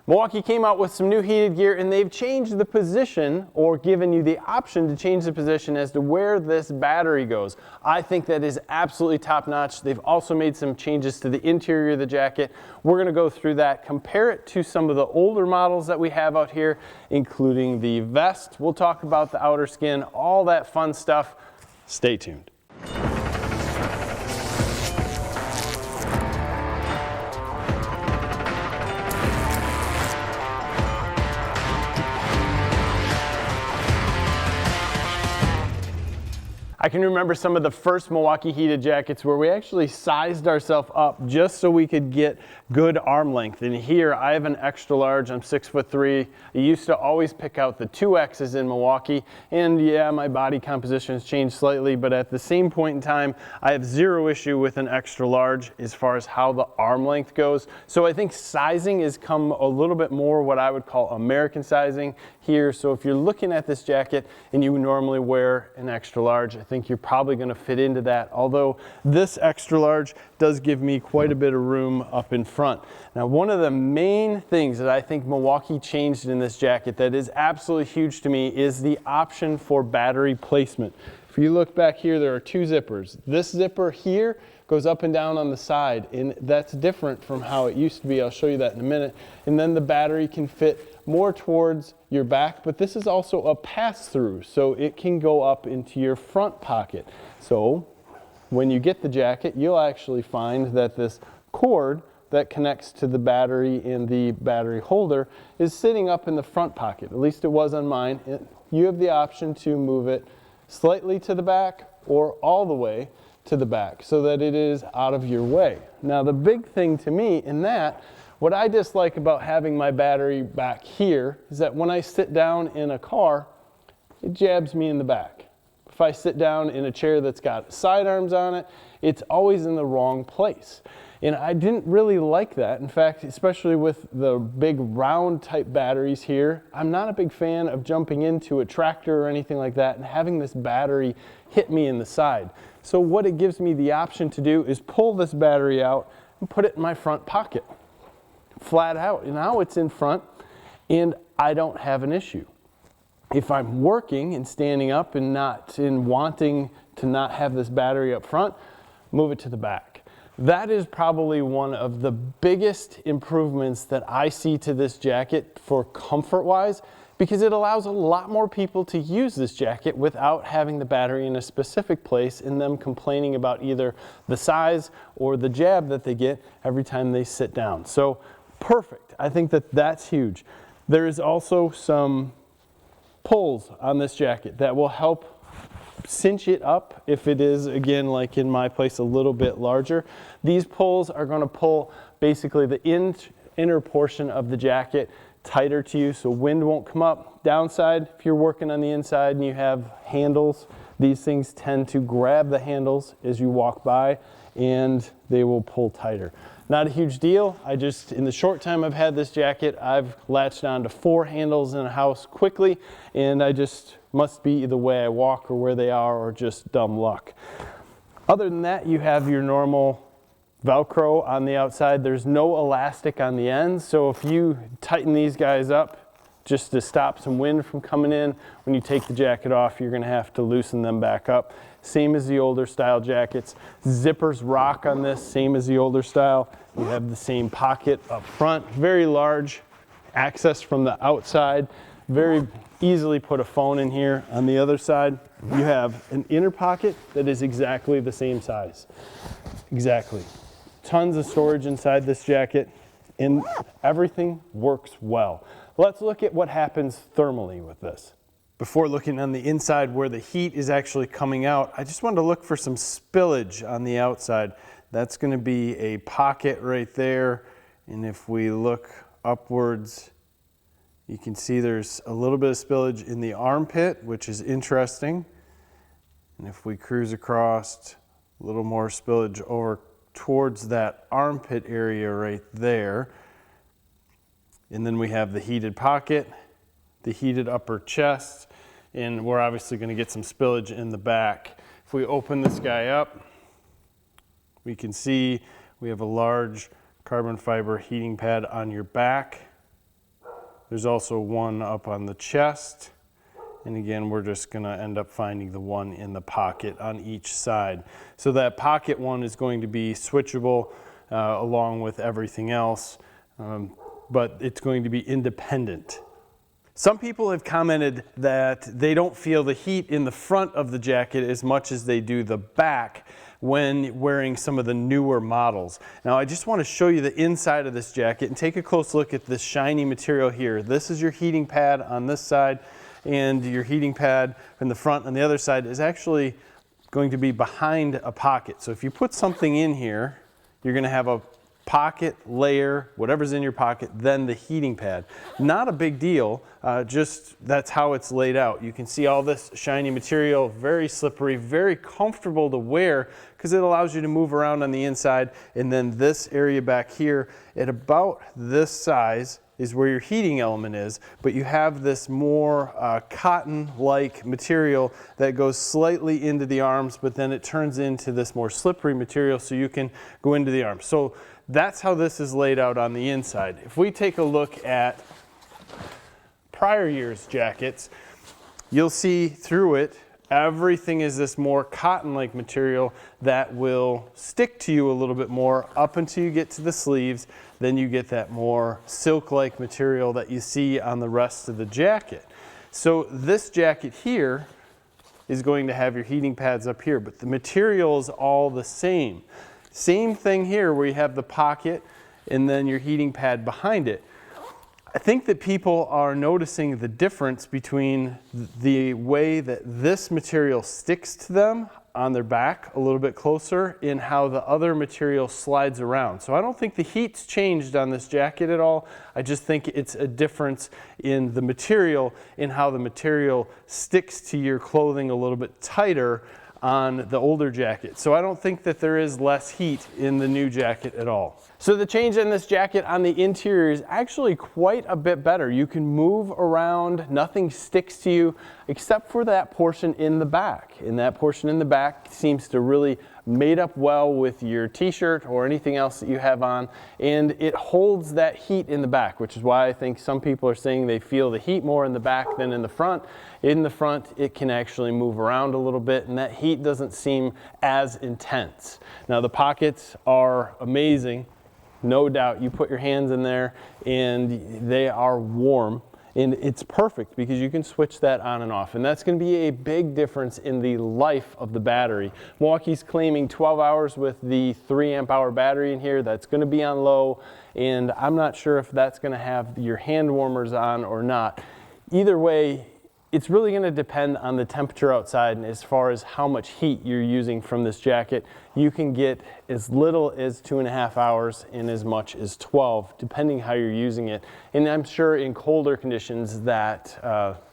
Milwaukee came out with some new heated gear, and they've changed the position, or given you the option to change the position as to where this battery goes. I think that is absolutely top notch. They've also made some changes to the interior of the jacket. We're going to go through that, compare it to some of the older models that we have out here, including the vest. We'll talk about the outer skin, all that fun stuff. Stay tuned. I can remember some of the first Milwaukee heated jackets where we actually sized ourselves up just so we could get good arm length. And here I have an extra large, I'm 6'3". I used to always pick out the 2X's in Milwaukee, and yeah, my body composition has changed slightly, but at the same point in time, I have zero issue with an extra large as far as how the arm length goes. So I think sizing has come a little bit more what I would call American sizing here. So if you're looking at this jacket and you normally wear an extra large, I think you're probably going to fit into that, although this extra large does give me quite a bit of room up in front. Now, one of the main things that I think Milwaukee changed in this jacket that is absolutely huge to me is the option for battery placement. If you look back here, there are two zippers. This zipper here goes up and down on the side, and that's different from how it used to be. I'll show you that in a minute. And then the battery can fit more towards your back, but this is also a pass-through, so it can go up into your front pocket. So when you get the jacket, you'll actually find that this cord that connects to the battery and the battery holder is sitting up in the front pocket. At least it was on mine. You have the option to move it slightly to the back or all the way to the back so that it is out of your way. Now, the big thing to me in that, what I dislike about having my battery back here is that when I sit down in a car, it jabs me in the back. If I sit down in a chair that's got sidearms on it, it's always in the wrong place. And I didn't really like that. In fact, especially with the big round type batteries here, I'm not a big fan of jumping into a tractor or anything like that and having this battery hit me in the side. So what it gives me the option to do is pull this battery out and put it in my front pocket. Flat out. And now it's in front and I don't have an issue. If I'm working and standing up and wanting to not have this battery up front, move it to the back. That is probably one of the biggest improvements that I see to this jacket for comfort-wise, because it allows a lot more people to use this jacket without having the battery in a specific place and them complaining about either the size or the jab that they get every time they sit down. So perfect. I think that that's huge. There is also some pulls on this jacket that will help cinch it up if it is, again, like in my place, a little bit larger. These pulls are going to pull basically the inner portion of the jacket tighter to you so wind won't come up. Downside, if you're working on the inside and you have handles, these things tend to grab the handles as you walk by and they will pull tighter. Not a huge deal. In the short time I've had this jacket, I've latched on to 4 handles in a house quickly, and I just must be the way I walk or where they are or just dumb luck. Other than that, you have your normal Velcro on the outside. There's no elastic on the ends, so if you tighten these guys up just to stop some wind from coming in, when you take the jacket off, you're going to have to loosen them back up. Same as the older style jackets. Zippers rock on this, same as the older style. You have the same pocket up front, very large, access from the outside. Very easily put a phone in here. On the other side, you have an inner pocket that is exactly the same size. Exactly. Tons of storage inside this jacket, and everything works well. Let's look at what happens thermally with this. Before looking on the inside where the heat is actually coming out, I just wanted to look for some spillage on the outside. That's going to be a pocket right there, and if we look upwards, you can see there's a little bit of spillage in the armpit, which is interesting. And if we cruise across, a little more spillage over towards that armpit area right there. And then we have the heated pocket, the heated upper chest, and we're obviously going to get some spillage in the back. If we open this guy up, we can see we have a large carbon fiber heating pad on your back. There's also one up on the chest. And again, we're just gonna end up finding the one in the pocket on each side. So that pocket one is going to be switchable along with everything else, but it's going to be independent. Some people have commented that they don't feel the heat in the front of the jacket as much as they do the back when wearing some of the newer models. Now I just want to show you the inside of this jacket and take a close look at this shiny material here. This is your heating pad on this side, and your heating pad in the front on the other side is actually going to be behind a pocket. So if you put something in here, you're going to have a pocket layer, whatever's in your pocket, then the heating pad. Not a big deal, just that's how it's laid out. You can see all this shiny material, very slippery, very comfortable to wear because it allows you to move around on the inside. And then this area back here at about this size is where your heating element is, but you have this more cotton-like material that goes slightly into the arms, but then it turns into this more slippery material so you can go into the arms. So that's how this is laid out on the inside. If we take a look at prior year's jackets, you'll see through it, everything is this more cotton-like material that will stick to you a little bit more up until you get to the sleeves. Then you get that more silk-like material that you see on the rest of the jacket. So this jacket here is going to have your heating pads up here, but the material is all the same. Same thing here where you have the pocket and then your heating pad behind it. I think that people are noticing the difference between the way that this material sticks to them on their back a little bit closer in how the other material slides around. So I don't think the heat's changed on this jacket at all. I just think it's a difference in the material, in how the material sticks to your clothing a little bit tighter on the older jacket. So I don't think that there is less heat in the new jacket at all. So the change in this jacket on the interior is actually quite a bit better. You can move around, nothing sticks to you except for that portion in the back. And that portion in the back seems to really mate up well with your t-shirt or anything else that you have on, and it holds that heat in the back, which is why I think some people are saying they feel the heat more in the back than in the front. In the front, it can actually move around a little bit, and that heat doesn't seem as intense. Now the pockets are amazing, no doubt. You put your hands in there and they are warm. And it's perfect because you can switch that on and off. And that's going to be a big difference in the life of the battery. Milwaukee's claiming 12 hours with the 3 amp hour battery in here. That's going to be on low. And I'm not sure if that's going to have your hand warmers on or not. Either way, it's really going to depend on the temperature outside, and as far as how much heat you're using from this jacket. You can get as little as 2.5 hours and as much as 12, depending how you're using it. And I'm sure in colder conditions that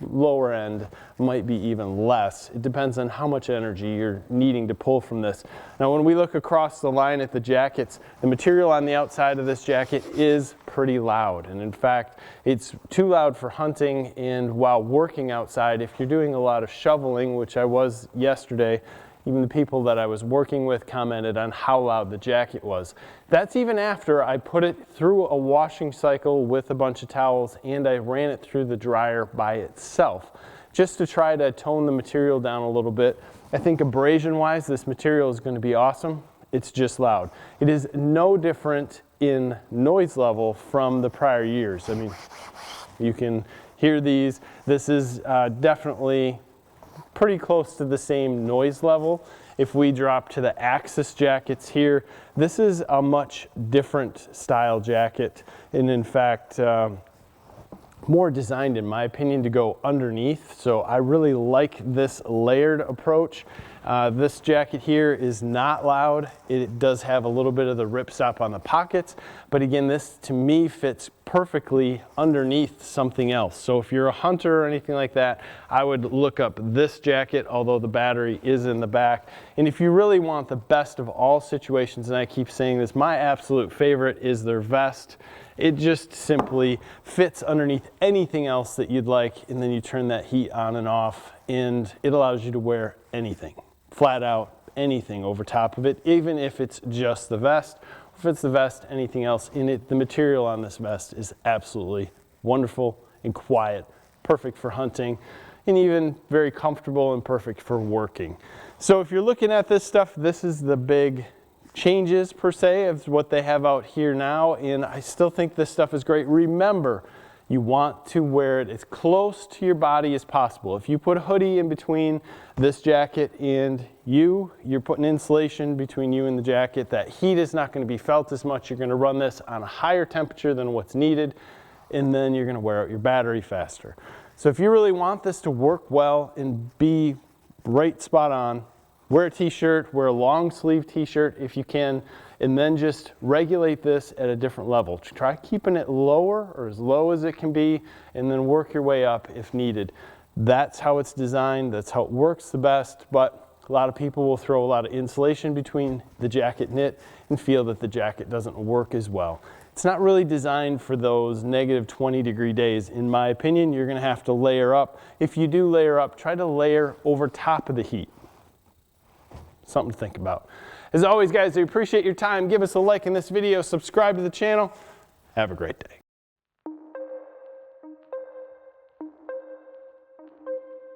lower end might be even less. It depends on how much energy you're needing to pull from this. Now when we look across the line at the jackets, the material on the outside of this jacket is pretty loud. And in fact, it's too loud for hunting and while working outside. If you're doing a lot of shoveling, which I was yesterday, even the people that I was working with commented on how loud the jacket was. That's even after I put it through a washing cycle with a bunch of towels and I ran it through the dryer by itself, just to try to tone the material down a little bit. I think abrasion-wise, this material is going to be awesome. It's just loud. It is no different in noise level from the prior years. I mean, you can hear these. This is definitely pretty close to the same noise level. If we drop to the Axis jackets here, this is a much different style jacket, and in fact more designed, in my opinion, to go underneath. So I really like this layered approach. This jacket here is not loud. It does have a little bit of the ripstop on the pockets, but again, this to me fits perfectly underneath something else. So if you're a hunter or anything like that, I would look up this jacket, although the battery is in the back. And if you really want the best of all situations, and I keep saying this, my absolute favorite is their vest. It just simply fits underneath anything else that you'd like, and then you turn that heat on and off, and it allows you to wear anything. Flat out anything over top of it, even if it's just the vest. If it's the vest, anything else in it, the material on this vest is absolutely wonderful and quiet, perfect for hunting, and even very comfortable and perfect for working. So if you're looking at this stuff, this is the big changes per se of what they have out here now, and I still think this stuff is great. Remember, you want to wear it as close to your body as possible. If you put a hoodie in between this jacket and you're putting insulation between you and the jacket. That heat is not going to be felt as much. You're going to run this on a higher temperature than what's needed, and then you're going to wear out your battery faster. So if you really want this to work well and be right spot on, wear a t-shirt, wear a long sleeve t-shirt if you can, and then just regulate this at a different level. Try keeping it lower or as low as it can be, and then work your way up if needed. That's how it's designed, that's how it works the best, but a lot of people will throw a lot of insulation between the jacket knit and feel that the jacket doesn't work as well. It's not really designed for those negative 20-degree days. In my opinion, you're gonna have to layer up. If you do layer up, try to layer over top of the heat. Something to think about. As always, guys, I appreciate your time. Give us a like in this video, subscribe to the channel. Have a great day.